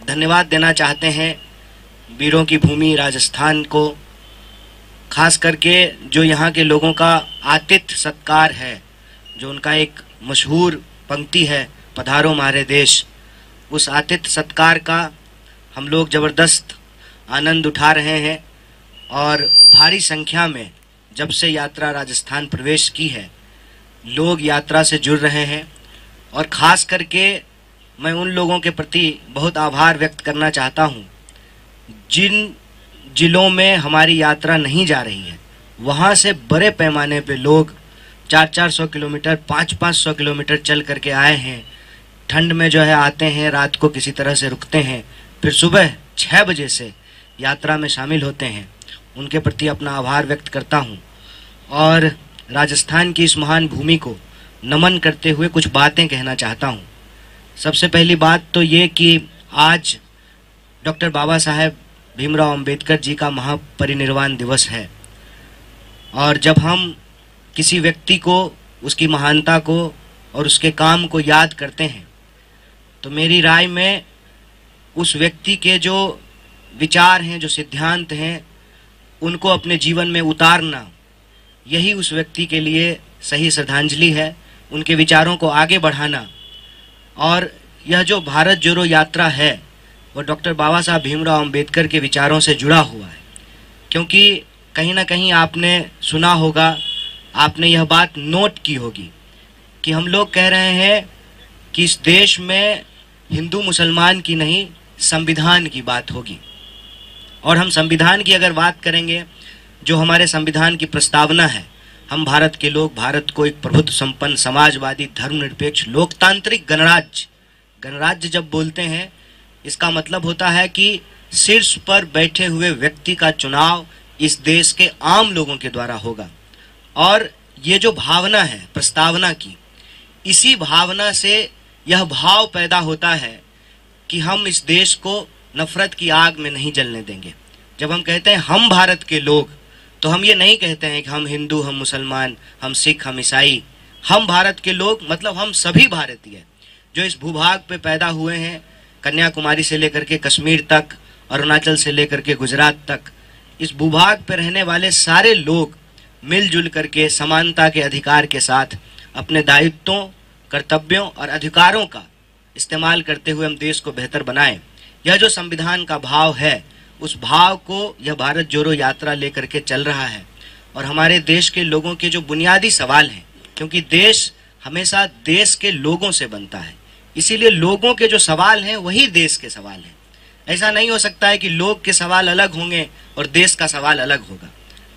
धन्यवाद देना चाहते हैं वीरों की भूमि राजस्थान को, खास करके जो यहाँ के लोगों का आतिथ्य सत्कार है, जो उनका एक मशहूर पंक्ति है पधारो हमारे देश, उस आतिथ्य सत्कार का हम लोग ज़बरदस्त आनंद उठा रहे हैं। और भारी संख्या में जब से यात्रा राजस्थान प्रवेश की है, लोग यात्रा से जुड़ रहे हैं। और ख़ास करके मैं उन लोगों के प्रति बहुत आभार व्यक्त करना चाहता हूँ जिन जिलों में हमारी यात्रा नहीं जा रही है, वहाँ से बड़े पैमाने पे लोग 400-400 किलोमीटर 500-500 किलोमीटर चल करके आए हैं। ठंड में जो है आते हैं, रात को किसी तरह से रुकते हैं, फिर सुबह 6 बजे से यात्रा में शामिल होते हैं। उनके प्रति अपना आभार व्यक्त करता हूँ और राजस्थान की इस महान भूमि को नमन करते हुए कुछ बातें कहना चाहता हूँ। सबसे पहली बात तो ये कि आज डॉक्टर बाबा साहेब भीमराव अंबेडकर जी का महापरिनिर्वाण दिवस है। और जब हम किसी व्यक्ति को, उसकी महानता को और उसके काम को याद करते हैं, तो मेरी राय में उस व्यक्ति के जो विचार हैं, जो सिद्धांत हैं, उनको अपने जीवन में उतारना, यही उस व्यक्ति के लिए सही श्रद्धांजलि है। उनके विचारों को आगे बढ़ाना। और यह जो भारत जोड़ो यात्रा है वो डॉक्टर बाबा साहब भीमराव अंबेडकर के विचारों से जुड़ा हुआ है। क्योंकि कहीं ना कहीं आपने सुना होगा, आपने यह बात नोट की होगी कि हम लोग कह रहे हैं कि इस देश में हिंदू मुसलमान की नहीं, संविधान की बात होगी। और हम संविधान की अगर बात करेंगे, जो हमारे संविधान की प्रस्तावना है, हम भारत के लोग भारत को एक प्रभुत्व संपन्न, समाजवादी, धर्मनिरपेक्ष, लोकतांत्रिक गणराज्य जब बोलते हैं, इसका मतलब होता है कि शीर्ष पर बैठे हुए व्यक्ति का चुनाव इस देश के आम लोगों के द्वारा होगा। और ये जो भावना है प्रस्तावना की, इसी भावना से यह भाव पैदा होता है कि हम इस देश को नफरत की आग में नहीं जलने देंगे। जब हम कहते हैं हम भारत के लोग, तो हम ये नहीं कहते हैं कि हम हिंदू, हम मुसलमान, हम सिख, हम ईसाई। हम भारत के लोग मतलब हम सभी भारतीय जो इस भूभाग पे पैदा हुए हैं, कन्याकुमारी से लेकर के कश्मीर तक, अरुणाचल से लेकर के गुजरात तक, इस भूभाग पे रहने वाले सारे लोग मिलजुल करके समानता के अधिकार के साथ अपने दायित्वों, कर्तव्यों और अधिकारों का इस्तेमाल करते हुए हम देश को बेहतर बनाएं। यह जो संविधान का भाव है, उस भाव को यह भारत जोड़ो यात्रा लेकर के चल रहा है। और हमारे देश के लोगों के जो बुनियादी सवाल हैं, क्योंकि देश हमेशा देश के लोगों से बनता है, इसीलिए लोगों के जो सवाल हैं वही देश के सवाल हैं। ऐसा नहीं हो सकता है कि लोग के सवाल अलग होंगे और देश का सवाल अलग होगा।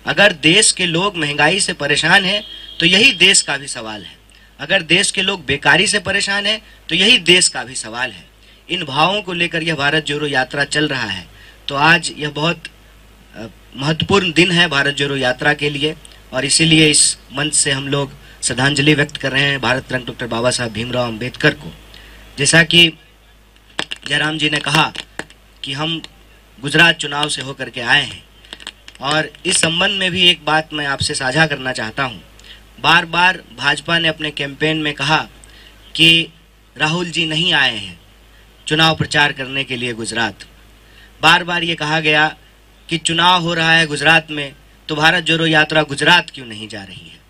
अगर देश के लोग महंगाई से परेशान हैं तो यही देश का भी सवाल है। अगर देश के लोग बेकारी से परेशान हैं तो यही देश का भी सवाल है। इन भावों को लेकर यह भारत जोड़ो यात्रा चल रहा है। तो आज यह बहुत महत्वपूर्ण दिन है भारत जोड़ो यात्रा के लिए, और इसीलिए इस मंच से हम लोग श्रद्धांजलि व्यक्त कर रहे हैं भारत रत्न डॉक्टर बाबा साहब भीमराव अंबेडकर को। जैसा कि जयराम जी ने कहा कि हम गुजरात चुनाव से होकर के आए हैं, और इस संबंध में भी एक बात मैं आपसे साझा करना चाहता हूं। बार बार भाजपा ने अपने कैंपेन में कहा कि राहुल जी नहीं आए हैं चुनाव प्रचार करने के लिए गुजरात। बार बार ये कहा गया कि चुनाव हो रहा है गुजरात में, तो भारत जोड़ो यात्रा गुजरात क्यों नहीं जा रही है।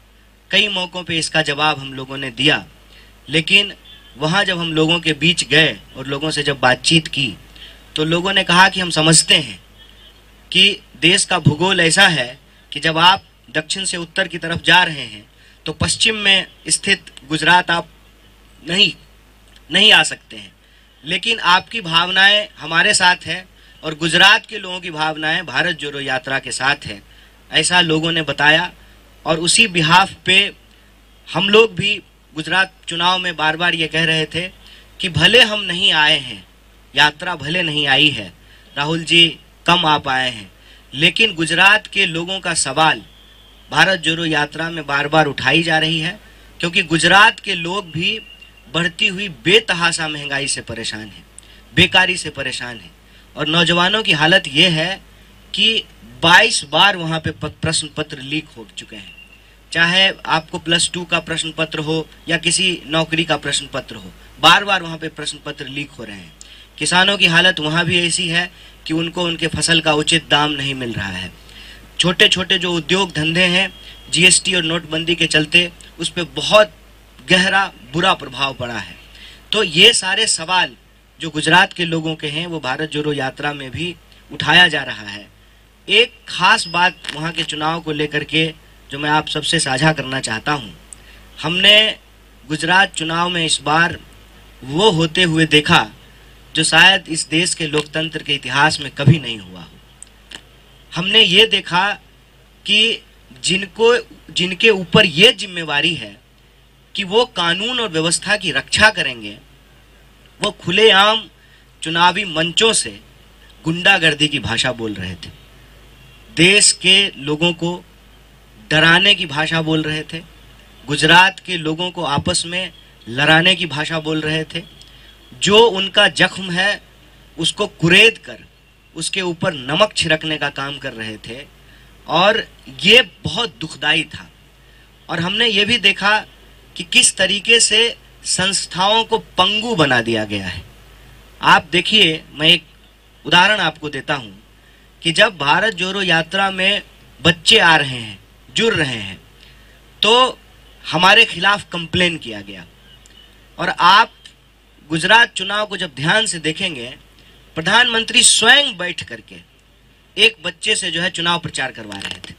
कई मौक़ों पे इसका जवाब हम लोगों ने दिया, लेकिन वहाँ जब हम लोगों के बीच गए और लोगों से जब बातचीत की, तो लोगों ने कहा कि हम समझते हैं कि देश का भूगोल ऐसा है कि जब आप दक्षिण से उत्तर की तरफ जा रहे हैं तो पश्चिम में स्थित गुजरात आप नहीं आ सकते हैं, लेकिन आपकी भावनाएं हमारे साथ है और गुजरात के लोगों की भावनाएं भारत जोड़ो यात्रा के साथ है, ऐसा लोगों ने बताया। और उसी बिहाफ पे हम लोग भी गुजरात चुनाव में बार बार ये कह रहे थे कि भले हम नहीं आए हैं, यात्रा भले नहीं आई है, राहुल जी कम आ पाए हैं, लेकिन गुजरात के लोगों का सवाल भारत जोड़ो यात्रा में बार बार उठाई जा रही है, क्योंकि गुजरात के लोग भी बढ़ती हुई बेतहाशा महंगाई से परेशान हैं, बेकारी से परेशान हैं। और नौजवानों की हालत ये है कि 22 बार वहाँ पे प्रश्न पत्र लीक हो चुके हैं, चाहे आपको +2 का प्रश्न पत्र हो या किसी नौकरी का प्रश्न पत्र हो, बार बार वहाँ पे प्रश्न पत्र लीक हो रहे हैं। किसानों की हालत वहाँ भी ऐसी है कि उनको उनके फसल का उचित दाम नहीं मिल रहा है। छोटे छोटे जो उद्योग धंधे हैं, जीएसटी और नोटबंदी के चलते उस पर बहुत गहरा बुरा प्रभाव पड़ा है। तो ये सारे सवाल जो गुजरात के लोगों के हैं वो भारत जोड़ो यात्रा में भी उठाया जा रहा है। एक खास बात वहाँ के चुनाव को लेकर के जो मैं आप सबसे साझा करना चाहता हूँ, हमने गुजरात चुनाव में इस बार वो होते हुए देखा जो शायद इस देश के लोकतंत्र के इतिहास में कभी नहीं हुआ। हमने ये देखा कि जिनके ऊपर ये जिम्मेवारी है कि वो कानून और व्यवस्था की रक्षा करेंगे, वो खुलेआम चुनावी मंचों से गुंडागर्दी की भाषा बोल रहे थे, देश के लोगों को डराने की भाषा बोल रहे थे, गुजरात के लोगों को आपस में लड़ाने की भाषा बोल रहे थे। जो उनका जख्म है उसको कुरेद कर उसके ऊपर नमक छिड़कने का काम कर रहे थे और ये बहुत दुखदाई था। और हमने ये भी देखा कि किस तरीके से संस्थाओं को पंगु बना दिया गया है। आप देखिए, मैं एक उदाहरण आपको देता हूँ कि जब भारत जोड़ो यात्रा में बच्चे आ रहे हैं, जुड़ रहे हैं, तो हमारे खिलाफ कंप्लेन किया गया। और आप गुजरात चुनाव को जब ध्यान से देखेंगे, प्रधानमंत्री स्वयं बैठ करके एक बच्चे से जो है चुनाव प्रचार करवा रहे थे।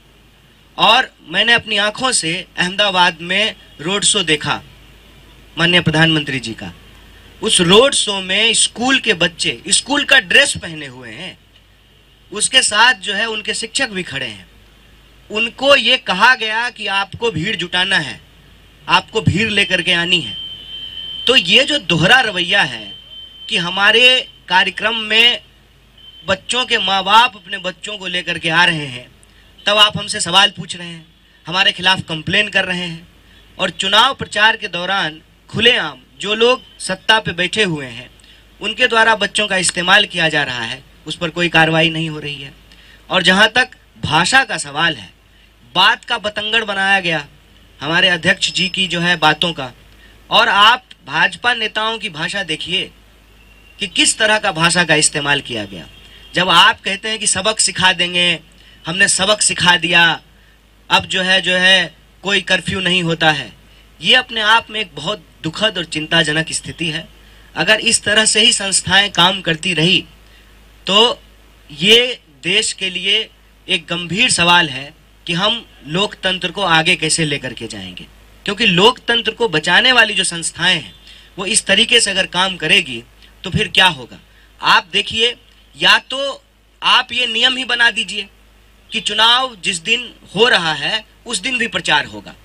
और मैंने अपनी आंखों से अहमदाबाद में रोड शो देखा माननीय प्रधानमंत्री जी का। उस रोड शो में स्कूल के बच्चे स्कूल का ड्रेस पहने हुए हैं, उसके साथ जो है उनके शिक्षक भी खड़े हैं। उनको ये कहा गया कि आपको भीड़ जुटाना है, आपको भीड़ लेकर के आनी है। तो ये जो दोहरा रवैया है कि हमारे कार्यक्रम में बच्चों के माँ बाप अपने बच्चों को लेकर के आ रहे हैं, तब आप हमसे सवाल पूछ रहे हैं, हमारे खिलाफ कंप्लेन कर रहे हैं, और चुनाव प्रचार के दौरान खुलेआम जो लोग सत्ता पे बैठे हुए हैं उनके द्वारा बच्चों का इस्तेमाल किया जा रहा है, उस पर कोई कार्रवाई नहीं हो रही है। और जहाँ तक भाषा का सवाल है, बात का बतंगड़ बनाया गया हमारे अध्यक्ष जी की जो है बातों का। और आप भाजपा नेताओं की भाषा देखिए कि किस तरह का भाषा का इस्तेमाल किया गया। जब आप कहते हैं कि सबक सिखा देंगे, हमने सबक सिखा दिया, अब जो है कोई कर्फ्यू नहीं होता है, ये अपने आप में एक बहुत दुखद और चिंताजनक स्थिति है। अगर इस तरह से ही संस्थाएं काम करती रही तो ये देश के लिए एक गंभीर सवाल है कि हम लोकतंत्र को आगे कैसे लेकर के जाएंगे। क्योंकि लोकतंत्र को बचाने वाली जो संस्थाएं हैं वो इस तरीके से अगर काम करेगी तो फिर क्या होगा। आप देखिए, या तो आप ये नियम ही बना दीजिए कि चुनाव जिस दिन हो रहा है उस दिन भी प्रचार होगा,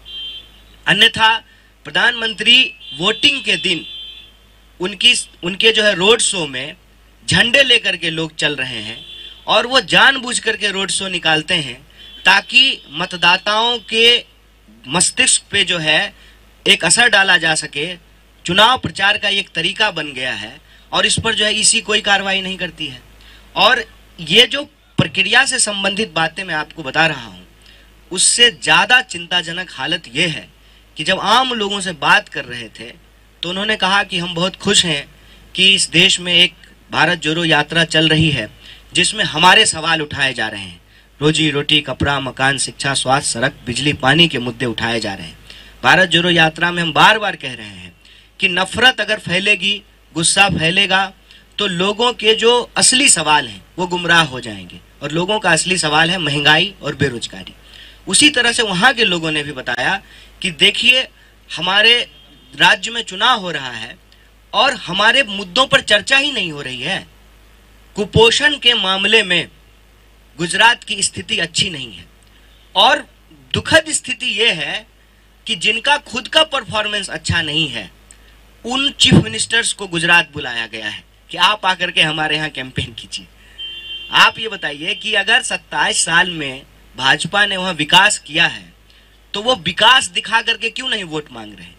अन्यथा प्रधानमंत्री वोटिंग के दिन उनके जो है रोड शो में झंडे लेकर के लोग चल रहे हैं और वो जानबूझ करके रोड शो निकालते हैं ताकि मतदाताओं के मस्तिष्क पे जो है एक असर डाला जा सके। चुनाव प्रचार का एक तरीका बन गया है और इस पर जो है इसी कोई कार्रवाई नहीं करती है। और ये जो प्रक्रिया से संबंधित बातें मैं आपको बता रहा हूँ, उससे ज़्यादा चिंताजनक हालत ये है कि जब आम लोगों से बात कर रहे थे तो उन्होंने कहा कि हम बहुत खुश हैं कि इस देश में एक भारत जोड़ो यात्रा चल रही है जिसमें हमारे सवाल उठाए जा रहे हैं, रोजी रोटी, कपड़ा, मकान, शिक्षा, स्वास्थ्य, सड़क, बिजली, पानी के मुद्दे उठाए जा रहे हैं। भारत जोड़ो यात्रा में हम बार बार कह रहे हैं कि नफरत अगर फैलेगी, गुस्सा फैलेगा तो लोगों के जो असली सवाल हैं वो गुमराह हो जाएंगे और लोगों का असली सवाल है महंगाई और बेरोजगारी। उसी तरह से वहाँ के लोगों ने भी बताया कि देखिए, हमारे राज्य में चुनाव हो रहा है और हमारे मुद्दों पर चर्चा ही नहीं हो रही है। कुपोषण के मामले में गुजरात की स्थिति अच्छी नहीं है और दुखद स्थिति यह है कि जिनका खुद का परफॉर्मेंस अच्छा नहीं है उन चीफ मिनिस्टर्स को गुजरात बुलाया गया है कि आप आकर के हमारे यहाँ कैंपेन कीजिए। आप ये बताइए कि अगर 27 साल में भाजपा ने वहाँ विकास किया है तो वो विकास दिखा करके क्यों नहीं वोट मांग रहे हैं।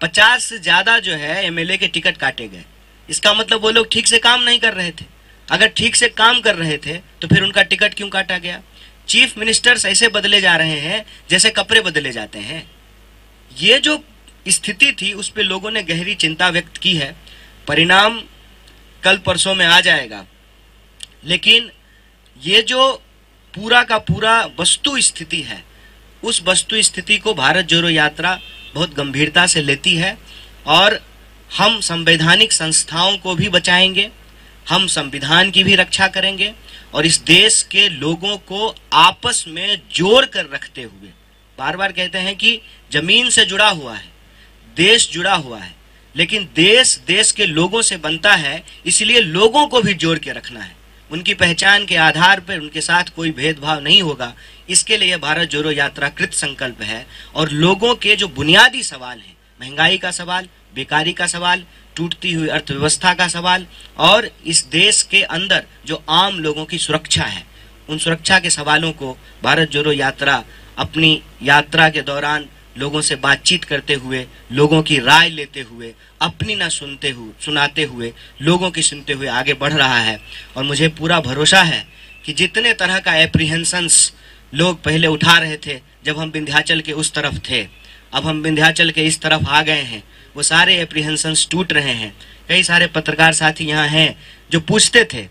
50 से ज्यादा जो है एमएलए के टिकट काटे गए, इसका मतलब वो लोग ठीक से काम नहीं कर रहे थे। अगर ठीक से काम कर रहे थे तो फिर उनका टिकट क्यों काटा गया। चीफ मिनिस्टर्स ऐसे बदले जा रहे हैं जैसे कपड़े बदले जाते हैं। ये जो स्थिति थी उस पे लोगों ने गहरी चिंता व्यक्त की है। परिणाम कल परसों में आ जाएगा। लेकिन ये जो पूरा का पूरा वस्तु स्थिति है, उस वस्तु स्थिति को भारत जोड़ो यात्रा बहुत गंभीरता से लेती है और हम संवैधानिक संस्थाओं को भी बचाएंगे, हम संविधान की भी रक्षा करेंगे और इस देश के लोगों को आपस में जोड़ कर रखते हुए, बार बार कहते हैं कि जमीन से जुड़ा हुआ है, देश जुड़ा हुआ है, लेकिन देश के लोगों से बनता है, इसलिए लोगों को भी जोड़ के रखना है। उनकी पहचान के आधार पर उनके साथ कोई भेदभाव नहीं होगा। इसके लिए भारत जोड़ो यात्रा कृत संकल्प है और लोगों के जो बुनियादी सवाल हैं, महंगाई का सवाल, बेकारी का सवाल, टूटती हुई अर्थव्यवस्था का सवाल और इस देश के अंदर जो आम लोगों की सुरक्षा है, उन सुरक्षा के सवालों को भारत जोड़ो यात्रा अपनी यात्रा के दौरान लोगों से बातचीत करते हुए, लोगों की राय लेते हुए, अपनी ना सुनाते हुए, लोगों की सुनते हुए आगे बढ़ रहा है। और मुझे पूरा भरोसा है कि जितने तरह का एप्रीहेंशंस लोग पहले उठा रहे थे जब हम विंध्याचल के उस तरफ थे, अब हम विंध्याचल के इस तरफ आ गए हैं, वो सारे एप्रीहेंशंस टूट रहे हैं। कई सारे पत्रकार साथी यहाँ हैं जो पूछते थे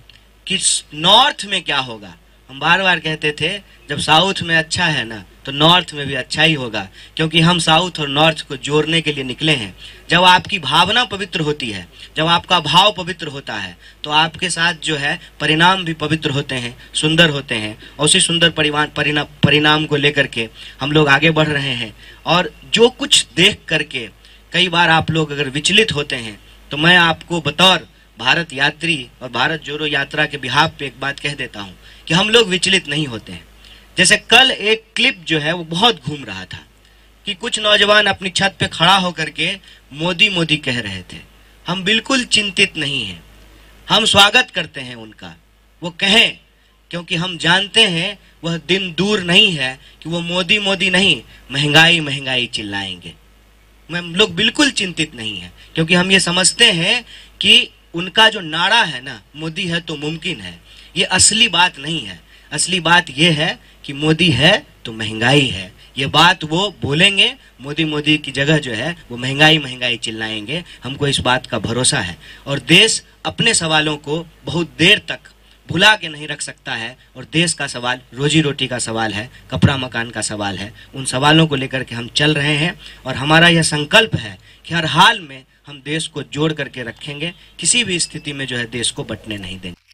कि नॉर्थ में क्या होगा। हम बार बार कहते थे जब साउथ में अच्छा है ना, तो नॉर्थ में भी अच्छा ही होगा, क्योंकि हम साउथ और नॉर्थ को जोड़ने के लिए निकले हैं। जब आपकी भावना पवित्र होती है, जब आपका भाव पवित्र होता है, तो आपके साथ जो है परिणाम भी पवित्र होते हैं, सुंदर होते हैं। और उसी सुंदर परिणाम को लेकर के हम लोग आगे बढ़ रहे हैं। और जो कुछ देख करके कई बार आप लोग अगर विचलित होते हैं, तो मैं आपको बतौर भारत यात्री और भारत जोड़ो यात्रा के बिहाफ पे एक बात कह देता हूँ कि हम लोग विचलित नहीं होते हैं। जैसे कल एक क्लिप जो है वो बहुत घूम रहा था कि कुछ नौजवान अपनी छत पे खड़ा होकर के मोदी मोदी कह रहे थे। हम बिल्कुल चिंतित नहीं हैं, हम स्वागत करते हैं उनका, वो कहें, क्योंकि हम जानते हैं वह दिन दूर नहीं है कि वो मोदी मोदी नहीं, महंगाई महंगाई चिल्लाएंगे। हम लोग बिल्कुल चिंतित नहीं है, क्योंकि हम ये समझते हैं कि उनका जो नारा है ना, मोदी है तो मुमकिन है, ये असली बात नहीं है। असली बात ये है कि मोदी है तो महंगाई है। ये बात वो बोलेंगे, मोदी मोदी की जगह जो है वो महंगाई महंगाई चिल्लाएंगे। हमको इस बात का भरोसा है। और देश अपने सवालों को बहुत देर तक भुला के नहीं रख सकता है। और देश का सवाल रोजी रोटी का सवाल है, कपड़ा मकान का सवाल है। उन सवालों को लेकर के हम चल रहे हैं और हमारा यह संकल्प है कि हर हाल में हम देश को जोड़ करके रखेंगे, किसी भी स्थिति में जो है देश को बंटने नहीं देंगे।